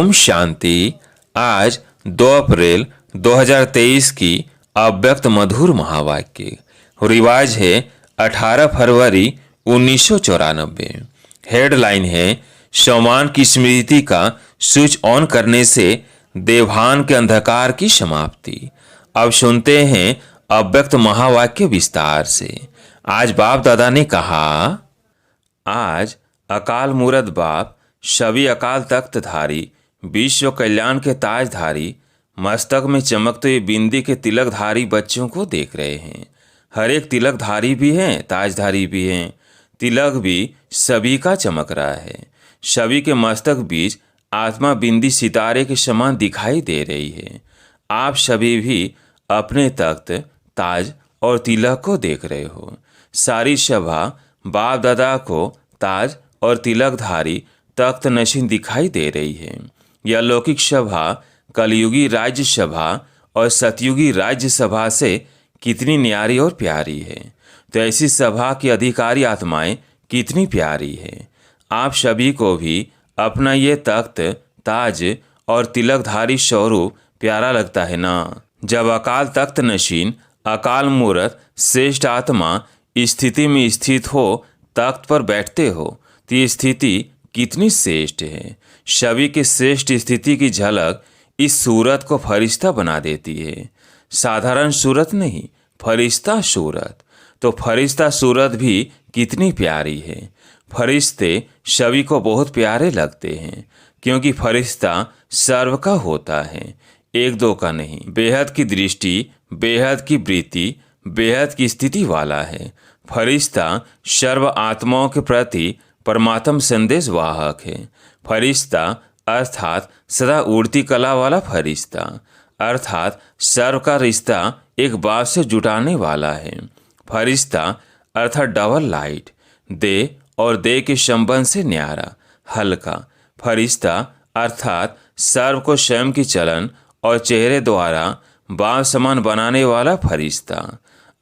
ओम शांति। आज 2 अप्रैल 2023 की अव्यक्त मधुर महावाक्य। रिवाज है 18 फरवरी 1994। हेडलाइन है शौमान की स्मृति का स्विच ऑन करने से देवभान के अंधकार की समाप्ति। अब सुनते हैं अव्यक्त महावाक्य विस्तार से। आज बाप दादा ने कहा, आज अकाल मूरत बाप सभी अकाल तख्तधारी विश्व कल्याण के ताजधारी मस्तक में चमकते हुए बिंदी के तिलकधारी बच्चों को देख रहे हैं। हर एक तिलकधारी भी हैं, ताजधारी भी हैं। तिलक भी सभी का चमक रहा है। सभी के मस्तक बीच आत्मा बिंदी सितारे के समान दिखाई दे रही है। आप सभी भी अपने तख्त, ताज और तिलक को देख रहे हो। सारी सभा बाप दादा को ताज और तिलकधारी तख्त नशीन दिखाई दे रही है। यह लौकिक सभा कलयुगी राज्य सभा और सतयुगी राज्य सभा से कितनी न्यारी और प्यारी है। तो ऐसी सभा की अधिकारी आत्माएं कितनी प्यारी है। आप सभी को भी अपना ये तख्त, ताज और तिलकधारी स्वरूप प्यारा लगता है ना। जब अकाल तख्त नशीन अकाल मूरत श्रेष्ठ आत्मा स्थिति में स्थित हो, तख्त पर बैठते हो, तो ये स्थिति कितनी श्रेष्ठ है। सभी की श्रेष्ठ स्थिति की झलक इस सूरत को फरिश्ता बना देती है। साधारण सूरत नहीं, फरिश्ता सूरत। तो फरिश्ता सूरत भी कितनी प्यारी है। फरिश्ते सभी को बहुत प्यारे लगते हैं, क्योंकि फरिश्ता सर्व का होता है, एक दो का नहीं। बेहद की दृष्टि, बेहद की वृत्ति, बेहद की स्थिति वाला है। फरिश्ता सर्व आत्माओं के प्रति परमात्म संदेश वाहक है। फरिश्ता अर्थात सदा उड़ती कला वाला फरिश्ता, अर्थात सर्व का रिश्ता एक बात से जुटाने वाला है। फरिश्ता अर्थात डबल लाइट, दे और दे के संबंध से न्यारा, हल्का। फरिश्ता अर्थात सर्व को स्वयं की चलन और चेहरे द्वारा बाप समान बनाने वाला फरिश्ता,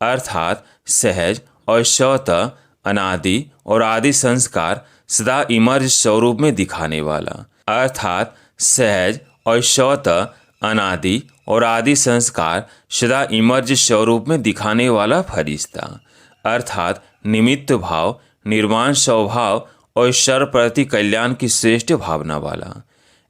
अर्थात सहज और स्वतः अनादि और आदि संस्कार सदा इमर्ज स्वरूप में दिखाने वाला, अर्थात सहज और स्वतः अनादि और आदि संस्कार सदा इमर्ज स्वरूप में दिखाने वाला फरिश्ता, अर्थात निमित्त भाव, निर्वाण स्वभाव और सर्व प्रति कल्याण की श्रेष्ठ भावना वाला।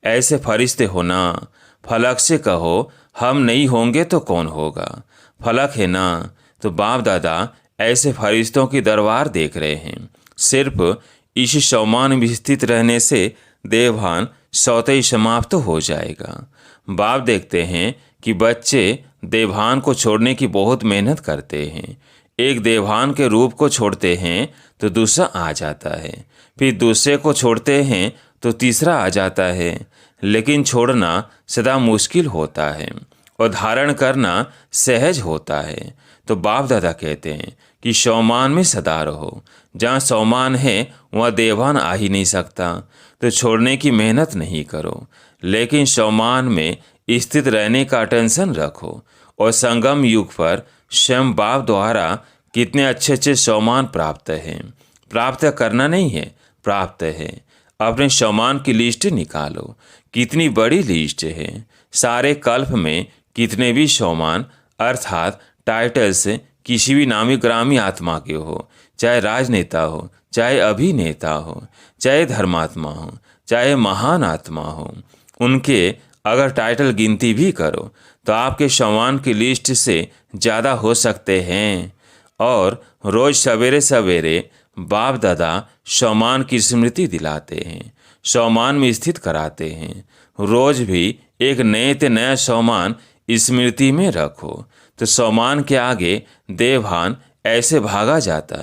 ऐसे फरिश्ते होना। फलक से कहो, हम नहीं होंगे तो कौन होगा। फलक है ना। तो बाप दादा ऐसे फरिश्तों की दरबार देख रहे हैं। सिर्फ इस शौमान में स्थित रहने से देवभान स्वतः ही समाप्त हो जाएगा। बाप देखते हैं कि बच्चे देवभान को छोड़ने की बहुत मेहनत करते हैं। एक देवभान के रूप को छोड़ते हैं तो दूसरा आ जाता है, फिर दूसरे को छोड़ते हैं तो तीसरा आ जाता है। लेकिन छोड़ना सदा मुश्किल होता है और धारण करना सहज होता है। तो बाप दादा कहते हैं कि शौमान में सदा रहो। जहाँ शौमान है वहाँ देवभान आ ही नहीं सकता। तो छोड़ने की मेहनत नहीं करो, लेकिन शौमान में स्थित रहने का टेंशन रखो। और संगम युग पर स्वयं बाप द्वारा कितने अच्छे अच्छे शौमान प्राप्त हैं। प्राप्त करना नहीं है, प्राप्त है। अपने शौमान की लिस्ट निकालो, कितनी बड़ी लिस्ट है। सारे कल्प में कितने भी शौमान अर्थात टाइटल्स किसी भी नामी ग्रामी आत्मा के हो, चाहे राजनेता हो, चाहे अभिनेता हो, चाहे धर्मात्मा हो, चाहे महान आत्मा हो, उनके अगर टाइटल गिनती भी करो तो आपके शौमान की लिस्ट से ज़्यादा हो सकते हैं। और रोज़ सवेरे सवेरे बाप दादा शौमान की स्मृति दिलाते हैं, शौमान में स्थित कराते हैं। रोज़ भी एक नए से नया शौमान स्मृति में रखो, तो शौमान के आगे देवभान ऐसे भागा जाता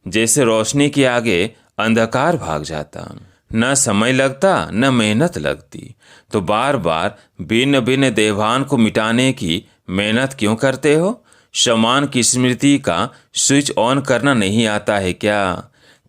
जैसे रोशनी के आगे अंधकार भाग जाता। न समय लगता, न मेहनत लगती। तो बार बार भिन्न भिन्न देवभान को मिटाने की मेहनत क्यों करते हो। शौमान की स्मृति का स्विच ऑन करना नहीं आता है क्या।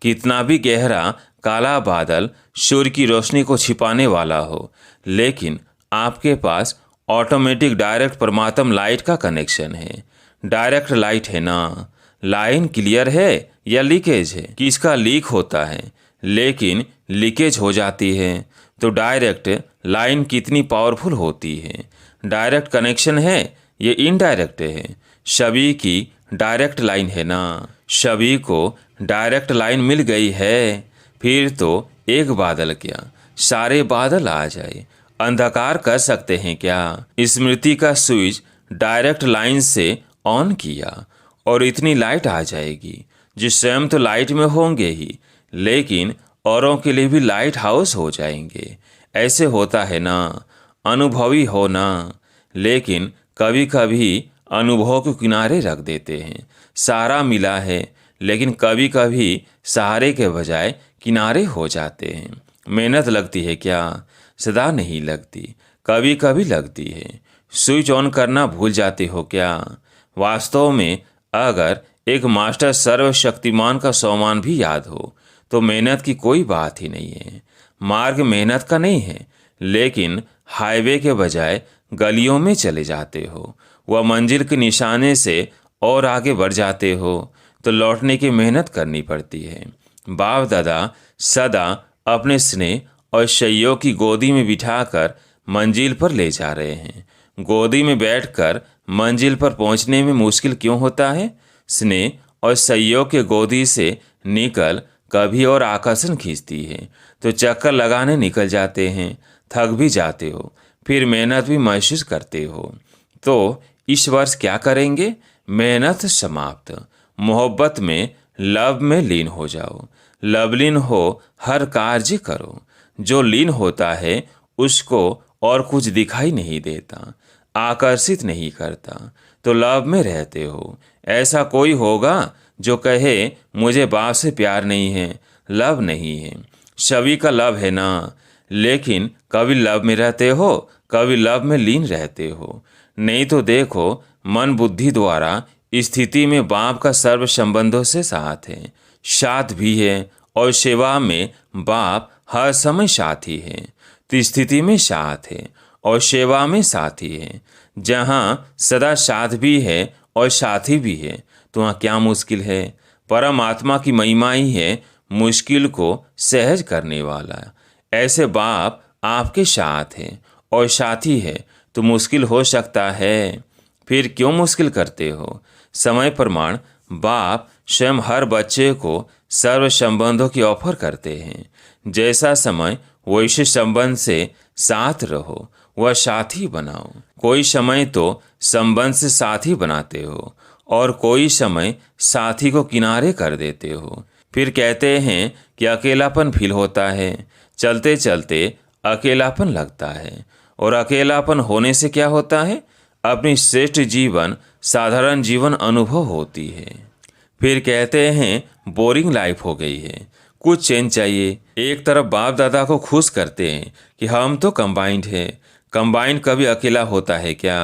कितना भी गहरा काला बादल सूर्य की रोशनी को छिपाने वाला हो, लेकिन आपके पास ऑटोमेटिक डायरेक्ट परमात्म लाइट का कनेक्शन है। डायरेक्ट लाइट है ना। लाइन क्लियर है या लीकेज है। किसका लीक होता है, लेकिन लीकेज हो जाती है। तो डायरेक्ट लाइन कितनी पावरफुल होती है। डायरेक्ट कनेक्शन है, ये इनडायरेक्ट है। सभी की डायरेक्ट लाइन है ना, सभी को डायरेक्ट लाइन मिल गई है। फिर तो एक बादल क्या, सारे बादल आ जाए। अंधकार कर सकते हैं क्या। स्मृति का स्विच डायरेक्ट लाइन से ऑन किया और इतनी लाइट आ जाएगी, जो स्वयं तो लाइट में होंगे ही, लेकिन औरों के लिए भी लाइट हाउस हो जाएंगे। ऐसे होता है ना, अनुभवी हो ना, लेकिन कभी कभी अनुभव को किनारे रख देते हैं। सहारा मिला है, लेकिन कभी कभी सहारे के बजाय किनारे हो जाते हैं। मेहनत लगती है क्या, सदा नहीं लगती, कभी कभी लगती है। स्विच ऑन करना भूल जाते हो क्या। वास्तव में अगर एक मास्टर सर्वशक्तिमान का सम्मान भी याद हो तो मेहनत की कोई बात ही नहीं है। मार्ग मेहनत का नहीं है, लेकिन हाईवे के बजाय गलियों में चले जाते हो, वह मंजिल के निशाने से और आगे बढ़ जाते हो, तो लौटने की मेहनत करनी पड़ती है। बाप दादा सदा अपने स्नेह और शैयों की गोदी में बिठाकर मंजिल पर ले जा रहे हैं। गोदी में बैठकर मंजिल पर पहुंचने में मुश्किल क्यों होता है। स्नेह और सैयों के गोदी से निकल कभी और आकर्षण खींचती है, तो चक्कर लगाने निकल जाते हैं, थक भी जाते हो, फिर मेहनत भी महसूस करते हो। तो इस वर्ष क्या करेंगे। मेहनत समाप्त, मोहब्बत में लव में लीन हो जाओ। लवलीन हो हर कार्य करो। जो लीन होता है उसको और कुछ दिखाई नहीं देता, आकर्षित नहीं करता, तो लव में रहते हो। ऐसा कोई होगा जो कहे मुझे बाप से प्यार नहीं है, लव नहीं है। सभी का लव है ना, लेकिन कभी लव में रहते हो, कभी लव में लीन रहते हो। नहीं तो देखो, मन बुद्धि द्वारा स्थिति में बाप का सर्व संबंधों से साथ है, साथ भी है, और सेवा में बाप हर समय साथी है। तो स्थिति में साथ है और सेवा में साथी है। जहाँ सदा साथ भी है और साथी भी है, तो वहाँ क्या मुश्किल है। परमात्मा की महिमा ही है मुश्किल को सहज करने वाला। ऐसे बाप आपके साथ है और साथी है, तो मुश्किल हो सकता है। फिर क्यों मुश्किल करते हो। समय प्रमाण बाप स्वयं हर बच्चे को सर्व संबंधों की ऑफर करते हैं। जैसा समय वैसे संबंध से साथ रहो, वह साथी बनाओ। कोई समय तो संबंध से साथी बनाते हो और कोई समय साथी को किनारे कर देते हो। फिर कहते हैं कि अकेलापन फील होता है, चलते चलते अकेलापन लगता है। और अकेलापन होने से क्या होता है, अपनी श्रेष्ठ जीवन साधारण जीवन अनुभव होती है। फिर कहते हैं बोरिंग लाइफ हो गई है, कुछ चेंज चाहिए। एक तरफ बाप दादा को खुश करते हैं कि हम तो कंबाइंड है। कंबाइंड कभी अकेला होता है क्या।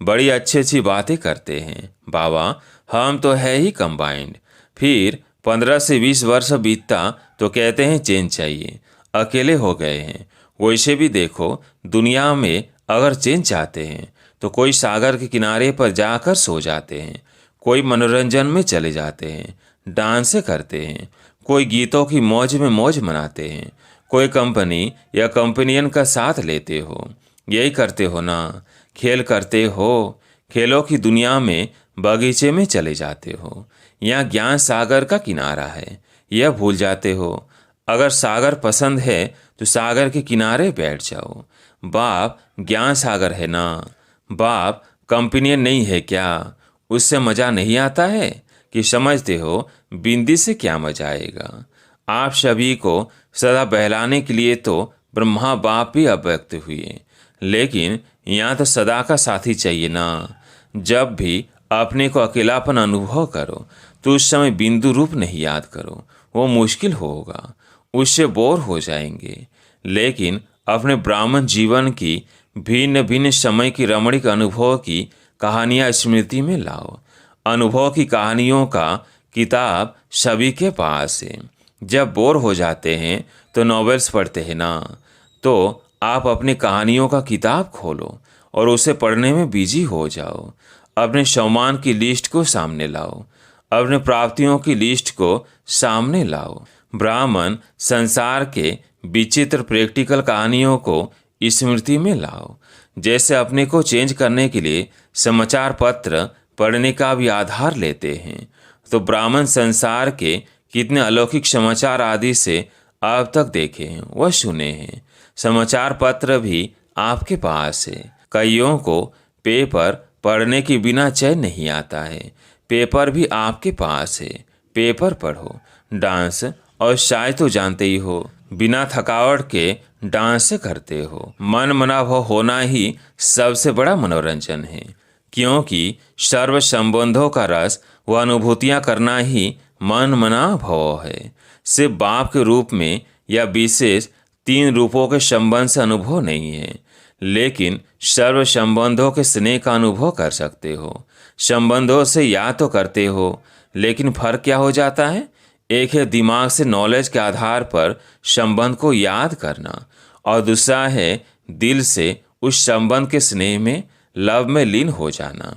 बड़ी अच्छी अच्छी बातें करते हैं, बाबा हम तो है ही कंबाइंड। फिर 15 से 20 वर्ष बीतता तो कहते हैं चेंज चाहिए, अकेले हो गए हैं। वैसे भी देखो, दुनिया में अगर चेंज चाहते हैं तो कोई सागर के किनारे पर जाकर सो जाते हैं, कोई मनोरंजन में चले जाते हैं, डांस करते हैं, कोई गीतों की मौज में मौज मनाते हैं, कोई कंपनी या कंपनियन का साथ लेते हो। यही करते हो ना, खेल करते हो। खेलों की दुनिया में बगीचे में चले जाते हो। यहाँ ज्ञान सागर का किनारा है, यह भूल जाते हो। अगर सागर पसंद है तो सागर के किनारे बैठ जाओ। बाप ज्ञान सागर है ना, बाप कंपनियन नहीं है क्या। उससे मज़ा नहीं आता है कि समझते हो बिंदी से क्या मजा आएगा। आप सभी को सदा बहलाने के लिए तो ब्रह्मा बाप भी अव्यक्त हुए, लेकिन यहाँ तो सदा का साथी चाहिए ना। जब भी अपने को अकेलापन अनुभव करो तो उस समय बिंदु रूप नहीं याद करो, वो मुश्किल होगा, उससे बोर हो जाएंगे। लेकिन अपने ब्राह्मण जीवन की भिन्न भिन्न समय की रमणीक अनुभव की कहानियाँ स्मृति में लाओ। अनुभव की कहानियों का किताब सभी के पास है। जब बोर हो जाते हैं तो नॉवेल्स पढ़ते हैं ना, तो आप अपनी कहानियों का किताब खोलो और उसे पढ़ने में बिजी हो जाओ। अपने सम्मान की लिस्ट को सामने लाओ, अपने प्राप्तियों की लिस्ट को सामने लाओ। ब्राह्मण संसार के विचित्र प्रैक्टिकल कहानियों को स्मृति में लाओ। जैसे अपने को चेंज करने के लिए समाचार पत्र पढ़ने का भी आधार लेते हैं, तो ब्राह्मण संसार के कितने अलौकिक समाचार आदि से अब तक देखे हैं व सुने हैं। समाचार पत्र भी आपके पास है। कईयों को पेपर पढ़ने के बिना चैन नहीं आता है। पेपर भी आपके पास है, पेपर पढ़ो। डांस और शायद तो जानते ही हो, बिना थकावट के डांस करते हो। मन मनाव होना ही सबसे बड़ा मनोरंजन है, क्योंकि सर्व संबंधों का रस व अनुभूतियां करना ही मन मना भाव है। सिर्फ बाप के रूप में या विशेष 3 रूपों के संबंध से अनुभव नहीं है, लेकिन सर्व संबंधों के स्नेह का अनुभव कर सकते हो। संबंधों से याद तो करते हो, लेकिन फर्क क्या हो जाता है? एक है दिमाग से नॉलेज के आधार पर संबंध को याद करना, और दूसरा है दिल से उस संबंध के स्नेह में, लव में लीन हो जाना।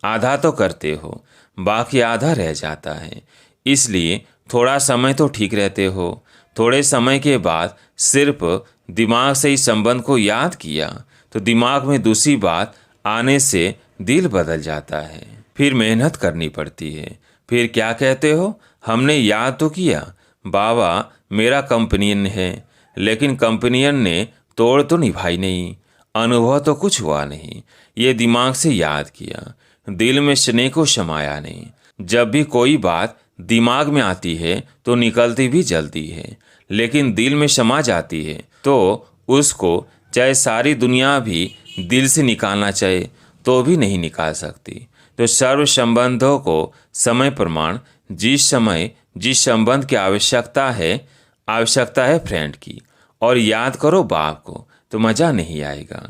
आधा तो करते हो, बाकी आधा रह जाता है। इसलिए थोड़ा समय तो ठीक रहते हो, थोड़े समय के बाद सिर्फ दिमाग से ही संबंध को याद किया तो दिमाग में दूसरी बात आने से दिल बदल जाता है। फिर मेहनत करनी पड़ती है। फिर क्या कहते हो? हमने याद तो किया, बाबा मेरा कंपनियन है, लेकिन कंपनियन ने तोड़ तो निभाई नहीं, अनुभव तो कुछ हुआ नहीं। ये दिमाग से याद किया, दिल में स्नेह को समाया नहीं। जब भी कोई बात दिमाग में आती है तो निकलती भी जल्दी है, लेकिन दिल में समा जाती है तो उसको चाहे सारी दुनिया भी दिल से निकालना चाहे तो भी नहीं निकाल सकती। तो सर्व संबंधों को समय प्रमाण, जिस समय जिस संबंध की आवश्यकता है फ्रेंड की, और याद करो बाप को, तो मज़ा नहीं आएगा।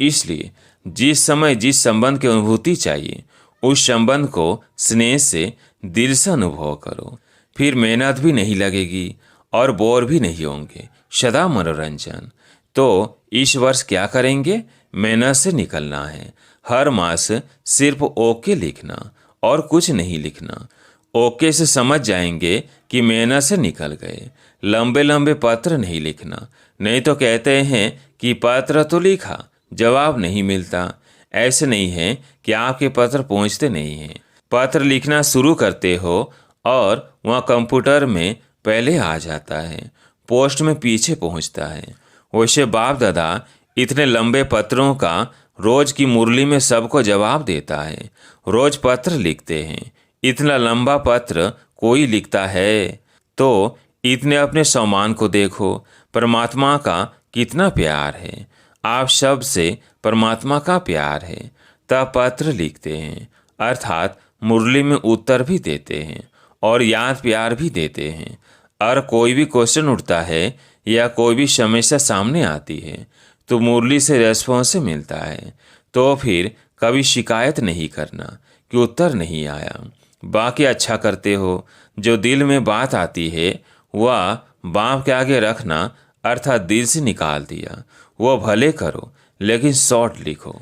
इसलिए जिस समय जिस संबंध की अनुभूति चाहिए, उस संबंध को स्नेह से दिल से अनुभव करो। फिर मेहनत भी नहीं लगेगी और बोर भी नहीं होंगे, सदा मनोरंजन। तो इस वर्ष क्या करेंगे? मेहनत से निकलना है। हर मास सिर्फ ओके लिखना और कुछ नहीं लिखना। ओके से समझ जाएंगे कि मेहनत से निकल गए। लंबे लंबे पत्र नहीं लिखना, नहीं तो कहते हैं कि पत्र तो लिखा, जवाब नहीं मिलता। ऐसे नहीं है कि आपके पत्र पहुंचते नहीं हैं। पत्र लिखना शुरू करते हो और वहाँ कंप्यूटर में पहले आ जाता है, पोस्ट में पीछे पहुंचता है। वैसे बाप दादा इतने लंबे पत्रों का रोज की मुरली में सबको जवाब देता है। रोज पत्र लिखते हैं। इतना लंबा पत्र कोई लिखता है? तो इतने अपने सम्मान को देखो। परमात्मा का कितना प्यार है, आप सब से परमात्मा का प्यार है, तब पत्र लिखते हैं, अर्थात मुरली में उत्तर भी देते हैं और याद प्यार भी देते हैं। और कोई भी क्वेश्चन उठता है या कोई भी समस्या सामने आती है तो मुरली से रेस्पॉन्स मिलता है। तो फिर कभी शिकायत नहीं करना कि उत्तर नहीं आया। बाकी अच्छा करते हो। जो दिल में बात आती है वह बाप के आगे रखना, अर्थात दिल से निकाल दिया, वो भले करो लेकिन शॉर्ट लिखो।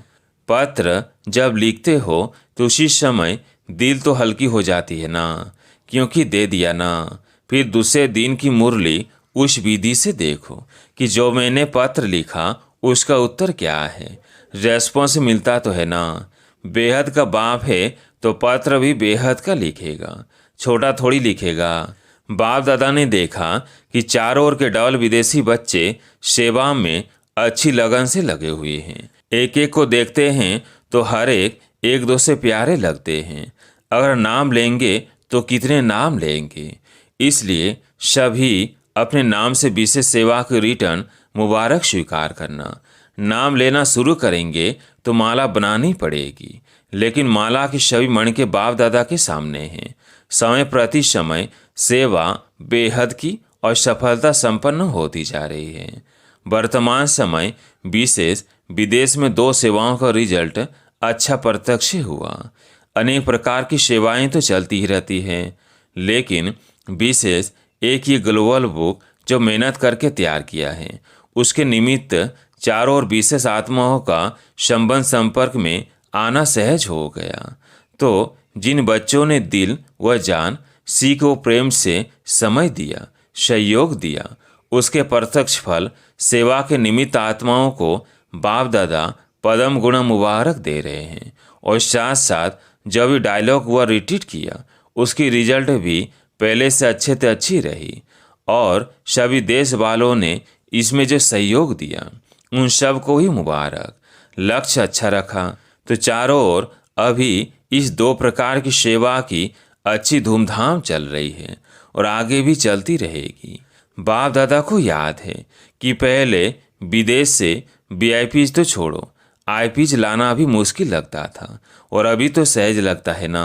पत्र जब लिखते हो तो उसी समय दिल तो हल्की हो जाती है ना, क्योंकि दे दिया ना। फिर दूसरे दिन की मुरली उस विधि से देखो कि जो मैंने पत्र लिखा उसका उत्तर क्या है, रेस्पॉन्स मिलता तो है ना। बेहद का बाप है तो पत्र भी बेहद का लिखेगा, छोटा थोड़ी लिखेगा। बाप दादा ने देखा कि चारों ओर के डबल विदेशी बच्चे सेवा में अच्छी लगन से लगे हुए हैं। एक एक को देखते हैं तो हर एक दो से प्यारे लगते हैं। अगर नाम लेंगे तो कितने नाम लेंगे। इसलिए सभी अपने नाम से विशेष सेवा के रिटर्न मुबारक स्वीकार करना। नाम लेना शुरू करेंगे तो माला बनानी पड़ेगी, लेकिन माला की सभी मणि के बाप दादा के सामने हैं। समय प्रति समय सेवा बेहद की और सफलता संपन्न होती जा रही है। वर्तमान समय विशेष विदेश में 2 सेवाओं का रिजल्ट अच्छा प्रत्यक्ष हुआ। अनेक प्रकार की सेवाएं तो चलती ही रहती हैं, लेकिन विशेष एक ये ग्लोबल बुक जो मेहनत करके तैयार किया है, उसके निमित्त चारों ओर विशेष आत्माओं का संबंध संपर्क में आना सहज हो गया। तो जिन बच्चों ने दिल व जान सीख व प्रेम से समय दिया, सहयोग दिया, उसके प्रत्यक्ष फल सेवा के निमित्त आत्माओं को बाप दादा पदम गुण मुबारक दे रहे हैं। और साथ साथ जो भी डायलॉग हुआ रिट्रीट किया उसकी रिजल्ट भी पहले से अच्छी रही। और सभी देश वालों ने इसमें जो सहयोग दिया उन सब को ही मुबारक। लक्ष्य अच्छा रखा तो चारों ओर अभी इस 2 प्रकार की सेवा की अच्छी धूमधाम चल रही है और आगे भी चलती रहेगी। बाप दादा को याद है कि पहले विदेश से वीआईपीज तो छोड़ो, आईपीज लाना भी मुश्किल लगता था और अभी तो सहज लगता है ना।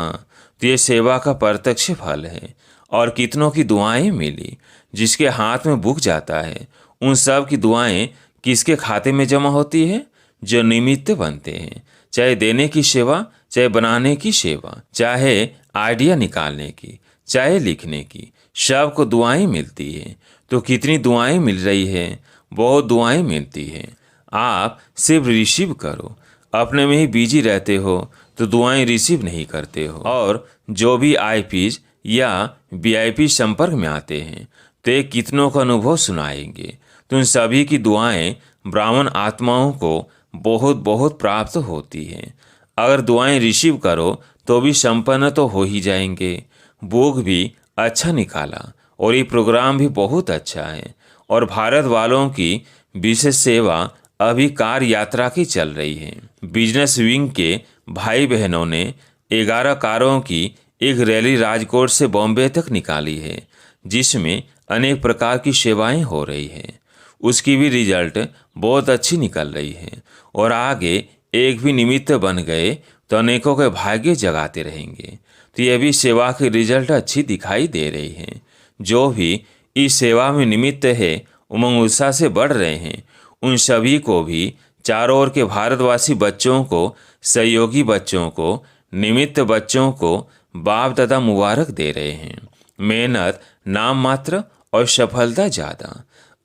तो ये सेवा का प्रत्यक्ष फल है। और कितनों की दुआएं मिली। जिसके हाथ में बुक जाता है उन सब की दुआएं किसके खाते में जमा होती है? जो निमित्त बनते हैं, चाहे देने की सेवा, चाहे बनाने की सेवा, चाहे आइडिया निकालने की, चाहे लिखने की, सबको दुआएं मिलती है। तो कितनी दुआएं मिल रही है? बहुत दुआएं मिलती है। आप सिर्फ रिसीव करो। अपने में ही बिजी रहते हो तो दुआएं रिसीव नहीं करते हो। और जो भी आईपीज या वीआईपी संपर्क में आते हैं तो ये कितनों का अनुभव सुनाएंगे। तो उन सभी की दुआएं ब्राह्मण आत्माओं को बहुत बहुत प्राप्त होती हैं। अगर दुआएं रिसीव करो तो भी संपन्न तो हो ही जाएंगे। बुक भी अच्छा निकाला और ये प्रोग्राम भी बहुत अच्छा है। और भारत वालों की विशेष सेवा अभी कार यात्रा की चल रही है। बिजनेस विंग के भाई बहनों ने 11 कारों की एक रैली राजकोट से बॉम्बे तक निकाली है, जिसमें अनेक प्रकार की सेवाएं हो रही है। उसकी भी रिजल्ट बहुत अच्छी निकल रही है। और आगे एक भी निमित्त बन गए तो अनेकों के भाग्य जगाते रहेंगे। तो ये भी सेवा की रिजल्ट अच्छी दिखाई दे रही है। जो भी इस सेवा में निमित्त है उमंग उत्साह से बढ़ रहे हैं, उन सभी को भी चारों ओर के भारतवासी बच्चों को, सहयोगी बच्चों को, निमित्त बच्चों को बाप दादा मुबारक दे रहे हैं। मेहनत नाम मात्र और सफलता ज़्यादा।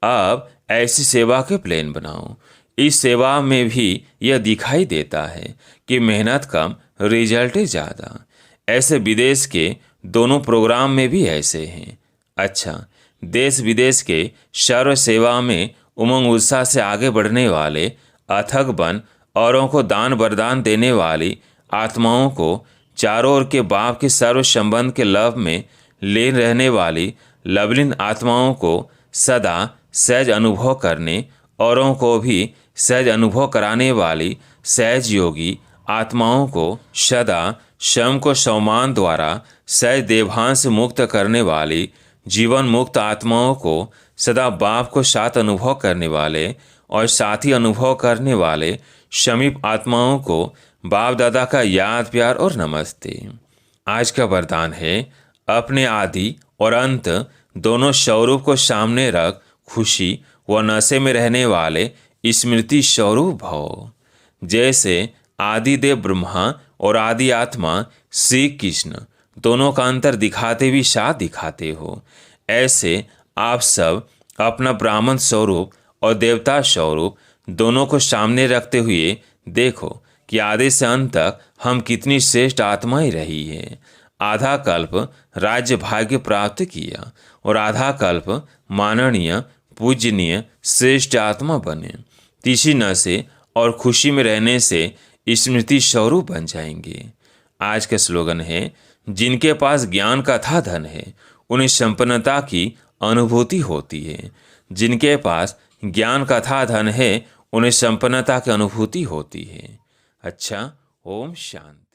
अब ऐसी सेवा के प्लान बनाओ। इस सेवा में भी यह दिखाई देता है कि मेहनत कम, रिजल्ट ज़्यादा। ऐसे विदेश के दोनों प्रोग्राम में भी ऐसे हैं। अच्छा, देश विदेश के सर्व सेवा में उमंग उत्साह से आगे बढ़ने वाले, अथक बन औरों को दान वरदान देने वाली आत्माओं को, चारों ओर के बाप के सर्व संबंध के लव में लीन रहने वाली लवलीन आत्माओं को सदा सहज अनुभव करने, औरों को भी सहज अनुभव कराने वाली सहज योगी आत्माओं को सदा स्वयं को सम्मान द्वारा सहज देभान से मुक्त करने वाली जीवन मुक्त आत्माओं को सदा बाप को साथ अनुभव करने वाले और साथी अनुभव करने वाले समीप आत्माओं को बाप दादा का याद प्यार और नमस्ते। आज का वरदान है अपने आदि और अंत दोनों स्वरूप को सामने रख खुशी व नशे में रहने वाले स्मृति स्वरूप भव। जैसे आदिदेव ब्रह्मा और आदि आत्मा श्री कृष्ण दोनों का अंतर दिखाते भी साथ दिखाते हो, ऐसे आप सब अपना ब्राह्मण स्वरूप और देवता स्वरूप दोनों को सामने रखते हुए देखो कि आदि से अंत तक हम कितनी श्रेष्ठ आत्माएं रही है। आधा कल्प राज्य भाग्य प्राप्त किया और आधा कल्प माननीय पूजनीय श्रेष्ठ आत्मा बने। तीसरी नशे और खुशी में रहने से स्मृति स्वरूप बन जाएंगे। आज का स्लोगन है, जिनके पास ज्ञान का था धन है उन्हें संपन्नता की अनुभूति होती है। जिनके पास ज्ञान का था धन है उन्हें संपन्नता की अनुभूति होती है। अच्छा, ओम शांति।